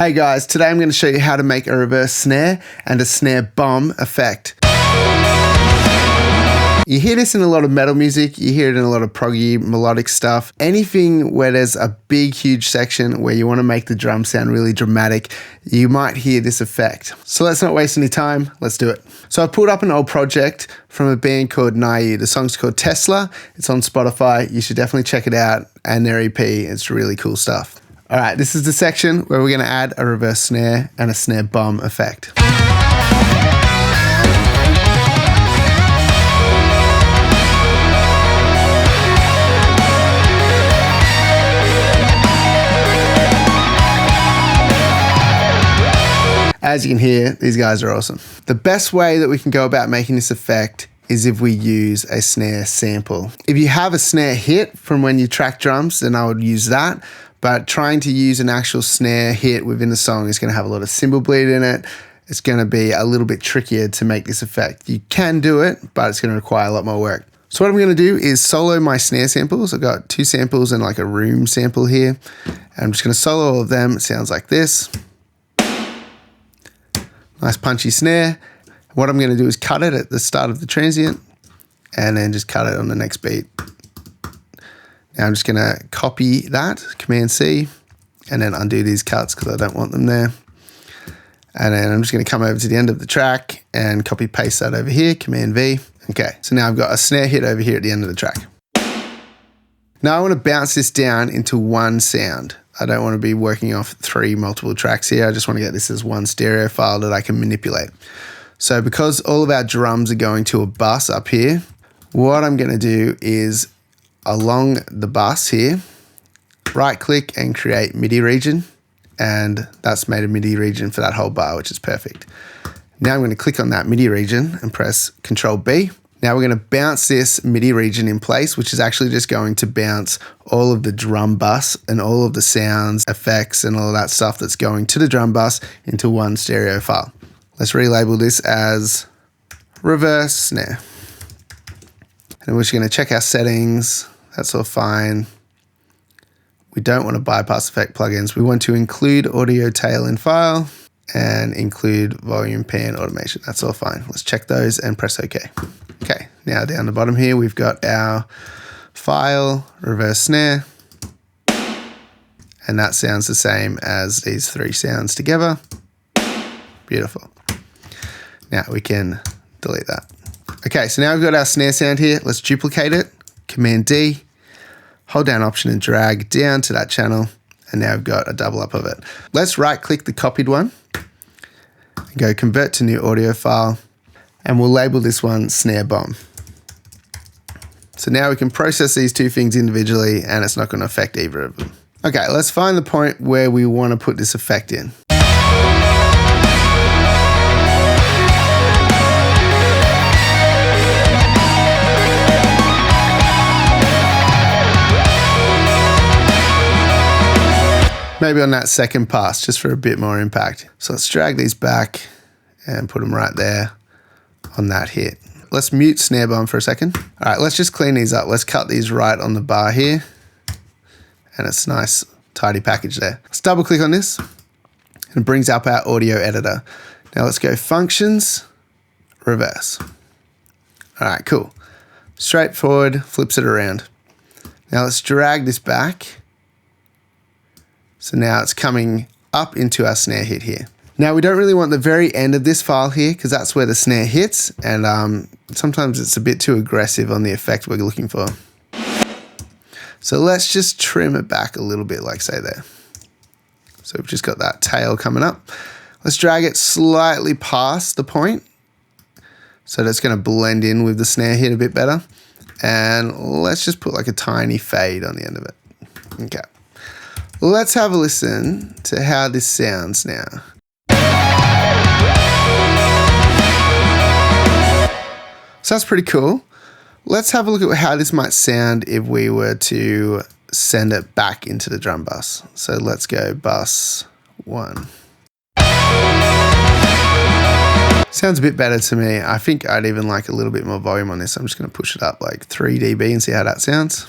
Hey guys, today I'm going to show you how to make a reverse snare and a snare bomb effect. You hear this in a lot of metal music, you hear it in a lot of proggy, melodic stuff. Anything where there's a big, huge section where you want to make the drum sound really dramatic, you might hear this effect. So let's not waste any time, let's do it. So I pulled up an old project from a band called Naive. The song's called Tesla, it's on Spotify, you should definitely check it out, and their EP, it's really cool stuff. All right, this is the section where we're gonna add a reverse snare and a snare bomb effect. As you can hear, these guys are awesome. The best way that we can go about making this effect is if we use a snare sample. If you have a snare hit from when you track drums, then I would use that. But trying to use an actual snare hit within the song is gonna have a lot of cymbal bleed in it. It's gonna be a little bit trickier to make this effect. You can do it, but it's gonna require a lot more work. So what I'm gonna do is solo my snare samples. I've got 2 samples and like a room sample here. I'm just gonna solo all of them. It sounds like this. Nice punchy snare. What I'm gonna do is cut it at the start of the transient and then just cut it on the next beat. Now I'm just gonna copy that, Command C, and then undo these cuts because I don't want them there. And then I'm just gonna come over to the end of the track and copy paste that over here, Command V. Okay, so now I've got a snare hit over here at the end of the track. Now I wanna bounce this down into one sound. I don't wanna be working off 3 multiple tracks here. I just wanna get this as one stereo file that I can manipulate. So because all of our drums are going to a bus up here, what I'm gonna do is along the bus here, right click and create MIDI region. And that's made a MIDI region for that whole bar, which is perfect. Now I'm gonna click on that MIDI region and press Control B. Now we're gonna bounce this MIDI region in place, which is actually just going to bounce all of the drum bus and all of the sounds, effects, and all of that stuff that's going to the drum bus into one stereo file. Let's relabel this as reverse snare. And we're just gonna check our settings. That's all fine. We don't want to bypass effect plugins. We want to include audio tail in file and include volume pan automation. That's all fine. Let's check those and press OK. Okay, now down the bottom here, we've got our file, reverse snare, and that sounds the same as these 3 sounds together. Beautiful. Now we can delete that. Okay, so now we've got our snare sound here. Let's duplicate it. Command D, hold down Option and drag down to that channel, and now we've got a double up of it. Let's right click the copied one and go convert to new audio file, and we'll label this one snare bomb. So now we can process these 2 things individually and it's not going to affect either of them. Okay, let's find the point where we want to put this effect in. Maybe on that second pass, just for a bit more impact. So let's drag these back and put them right there on that hit. Let's mute snare bomb for a second. All right, let's just clean these up. Let's cut these right on the bar here. And it's a nice, tidy package there. Let's double click on this and it brings up our audio editor. Now let's go functions, reverse. All right, cool. Straightforward, flips it around. Now let's drag this back. So now it's coming up into our snare hit here. Now we don't really want the very end of this file here because that's where the snare hits, and sometimes it's a bit too aggressive on the effect we're looking for. So let's just trim it back a little bit, like say there. So we've just got that tail coming up. Let's drag it slightly past the point so that's going to blend in with the snare hit a bit better. And let's just put like a tiny fade on the end of it. Okay. Let's have a listen to how this sounds now. So that's pretty cool. Let's have a look at how this might sound if we were to send it back into the drum bus. So let's go bus 1. Sounds a bit better to me. I think I'd even like a little bit more volume on this. I'm just going to push it up like 3 dB and see how that sounds.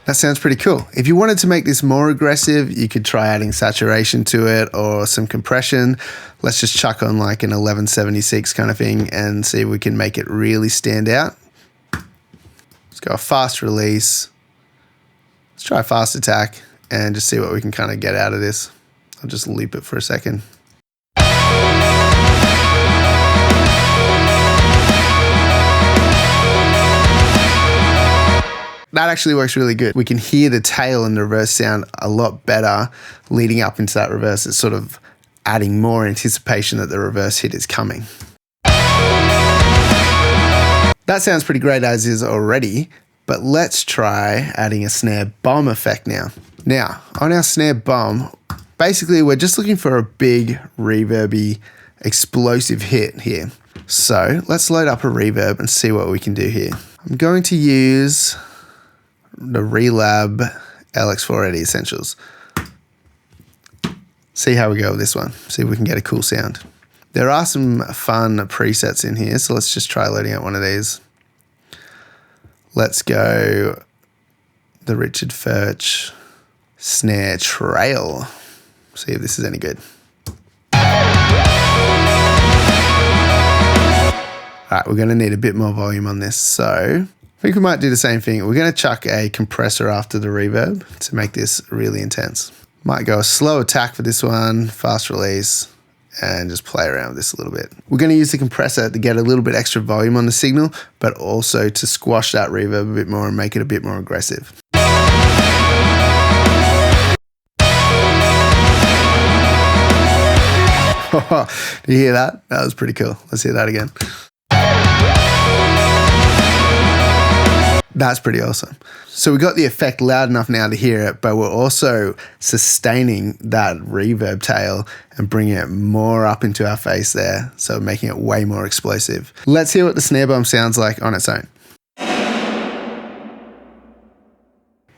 That sounds pretty cool. If you wanted to make this more aggressive, you could try adding saturation to it or some compression. Let's just chuck on like an 1176 kind of thing and see if we can make it really stand out. Let's go a fast release. Let's try a fast attack and just see what we can kind of get out of this. I'll just loop it for a second. That actually works really good. We can hear the tail and the reverse sound a lot better leading up into that reverse. It's sort of adding more anticipation that the reverse hit is coming. That sounds pretty great as is already, but let's try adding a snare bomb effect now. Now, on our snare bomb, basically we're just looking for a big reverby explosive hit here. So let's load up a reverb and see what we can do here. I'm going to use the Relab LX480 Essentials. See how we go with this one. See if we can get a cool sound. There are some fun presets in here, so let's just try loading out one of these. Let's go the Richard Furch Snare Trail. See if this is any good. All right, we're gonna need a bit more volume on this, so I think we might do the same thing. We're going to chuck a compressor after the reverb to make this really intense. Might go a slow attack for this one, fast release, and just play around with this a little bit. We're going to use the compressor to get a little bit extra volume on the signal, but also to squash that reverb a bit more and make it a bit more aggressive. Do you hear that? That was pretty cool. Let's hear that again. That's pretty awesome. So we got the effect loud enough now to hear it, but we're also sustaining that reverb tail and bringing it more up into our face there. So making it way more explosive. Let's hear what the snare bomb sounds like on its own.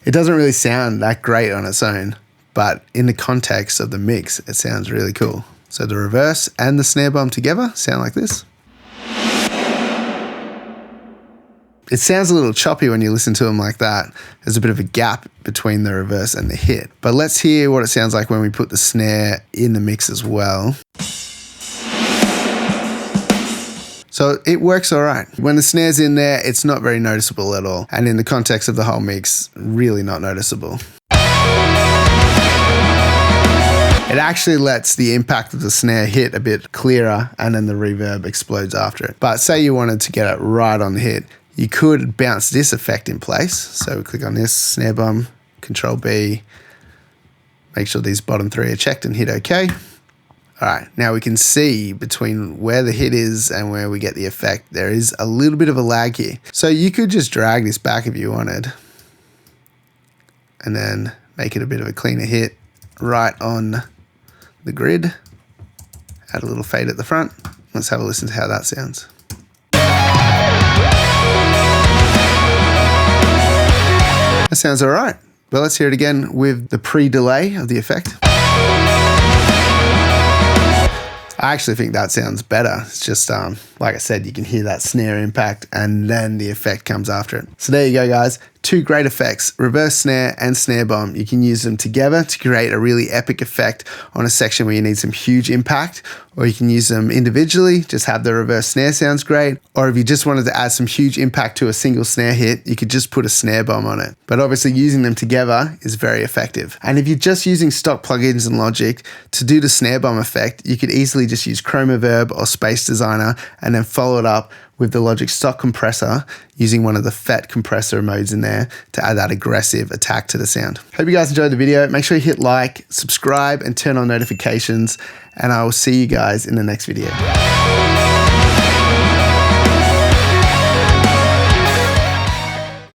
It doesn't really sound that great on its own, but in the context of the mix, it sounds really cool. So the reverse and the snare bomb together sound like this. It sounds a little choppy when you listen to them like that. There's a bit of a gap between the reverse and the hit. But let's hear what it sounds like when we put the snare in the mix as well. So it works all right. When the snare's in there, it's not very noticeable at all. And in the context of the whole mix, really not noticeable. It actually lets the impact of the snare hit a bit clearer and then the reverb explodes after it. But say you wanted to get it right on the hit, you could bounce this effect in place. So we click on this, snare bomb, Control B, make sure these bottom three are checked and hit OK. All right, now we can see between where the hit is and where we get the effect, there is a little bit of a lag here. So you could just drag this back if you wanted and then make it a bit of a cleaner hit right on the grid. Add a little fade at the front. Let's have a listen to how that sounds. That sounds all right. But let's hear it again with the pre-delay of the effect. I actually think that sounds better. It's just, like I said, you can hear that snare impact and then the effect comes after it. So there you go, guys. Two great effects, reverse snare and snare bomb. You can use them together to create a really epic effect on a section where you need some huge impact, or you can use them individually, just have the reverse snare sounds great. Or if you just wanted to add some huge impact to a single snare hit, you could just put a snare bomb on it. But obviously using them together is very effective. And if you're just using stock plugins in Logic to do the snare bomb effect, you could easily just use Chromaverb or Space Designer and then follow it up with the Logic stock compressor using one of the FET compressor modes in there to add that aggressive attack to the sound. Hope you guys enjoyed the video. Make sure you hit like, subscribe, and turn on notifications, and I will see you guys in the next video.